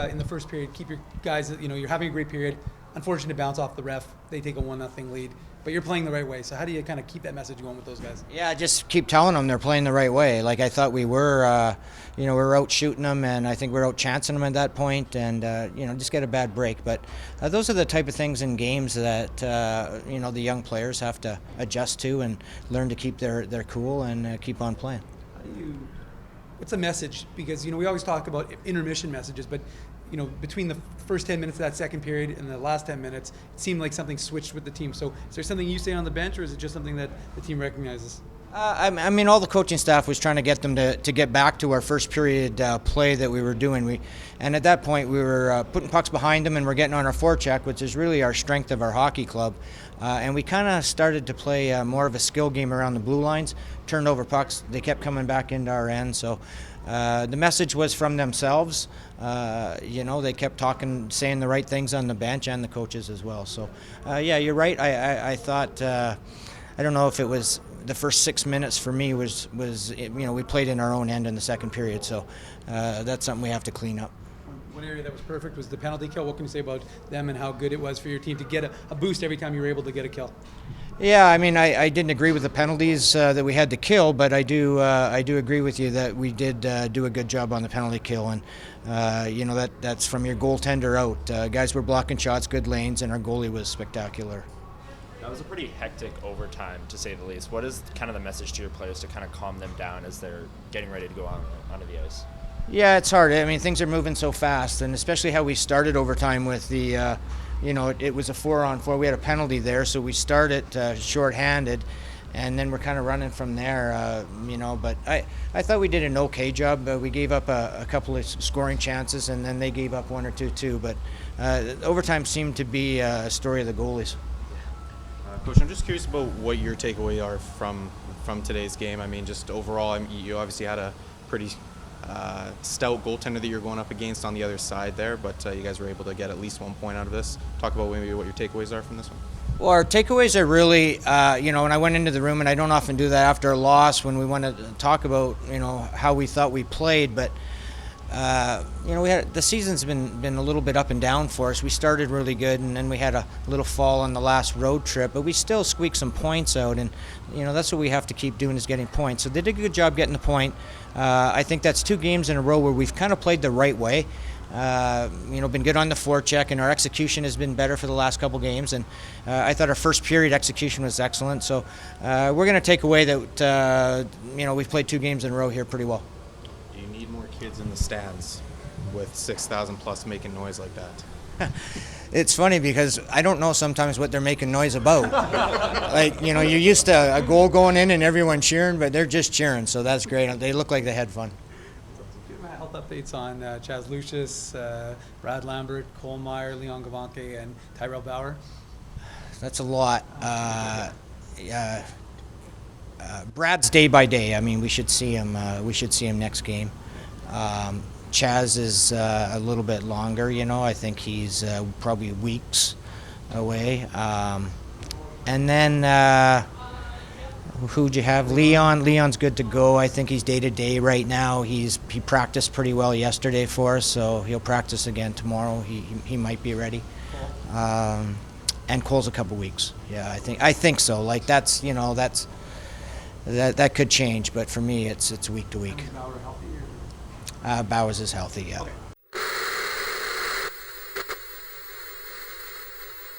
in the first period keep your guys? You're having a great period. Unfortunate to bounce off the ref. They take a 1-0 lead, but you're playing the right way. So how do you kind of keep that message going with those guys? Yeah, just keep telling them they're playing the right way. Like I thought we were, we were out shooting them, and I think we were out chancing them at that point, and just get a bad break. But those are the type of things in games that the young players have to adjust to and learn to keep their cool and keep on playing. What's the message? Because we always talk about intermission messages, but between the first 10 minutes of that second period and the last 10 minutes, it seemed like something switched with the team. So is there something you say on the bench, or is it just something that the team recognizes? I mean, all the coaching staff was trying to get them to get back to our first period play that we were doing. And at that point, we were putting pucks behind them, and we're getting on our forecheck, which is really our strength of our hockey club. And we kind of started to play more of a skill game around the blue lines, turned over pucks. They kept coming back into our end. So the message was from themselves. They kept talking, saying the right things on the bench, and the coaches as well. So, yeah, you're right. I thought, I don't know if it was the first 6 minutes for me was we played in our own end in the second period. So that's something we have to clean up. One area that was perfect was the penalty kill. What can you say about them and how good it was for your team to get a boost every time you were able to get a kill? Yeah, I mean, I didn't agree with the penalties that we had to kill, but I do agree with you that we did do a good job on the penalty kill, and that's from your goaltender out. Guys were blocking shots, good lanes, and our goalie was spectacular. That was a pretty hectic overtime, to say the least. What is kind of the message to your players to kind of calm them down as they're getting ready to go onto the ice? Yeah, it's hard. I mean, things are moving so fast, and especially how we started overtime with the, it was a 4-on-4. We had a penalty there, so we started shorthanded, and then we're kind of running from there, But I thought we did an okay job. We gave up a couple of scoring chances, and then they gave up one or two too. But overtime seemed to be a story of the goalies. Coach, I'm just curious about what your takeaway are from today's game. I mean, just overall, you obviously had a pretty stout goaltender that you're going up against on the other side there, but you guys were able to get at least 1 point out of this. Talk about maybe what your takeaways are from this one. Well, our takeaways are really, when I went into the room, and I don't often do that after a loss when we want to talk about, how we thought we played, but the season's been a little bit up and down for us. We started really good, and then we had a little fall on the last road trip, but we still squeaked some points out, and that's what we have to keep doing, is getting points. So they did a good job getting the point. I think that's 2 games in a row where we've kind of played the right way. Been good on the forecheck, and our execution has been better for the last couple games. And I thought our first period execution was excellent. So we're going to take away that we've played 2 games in a row here pretty well. Do you need more kids in the stands with 6,000 plus making noise like that? It's funny because I don't know sometimes what they're making noise about. You're used to a goal going in and everyone cheering, but they're just cheering, so that's great. They look like they had fun. Health updates on Chaz Lucius, Brad Lambert, Cole Meyer, Leon Gavanke, and Tyrell Bauer. That's a lot. Brad's day by day. I mean, we should see him. We should see him next game. Chaz is a little bit longer. I think he's probably weeks away. And then who'd you have? Leon. Leon's good to go. I think he's day to day right now. He practiced pretty well yesterday for us, so he'll practice again tomorrow. He might be ready. And Cole's a couple weeks. Yeah, I think so. Like that could change, but for me, it's week to week. Bowers is healthy. Yeah. Okay.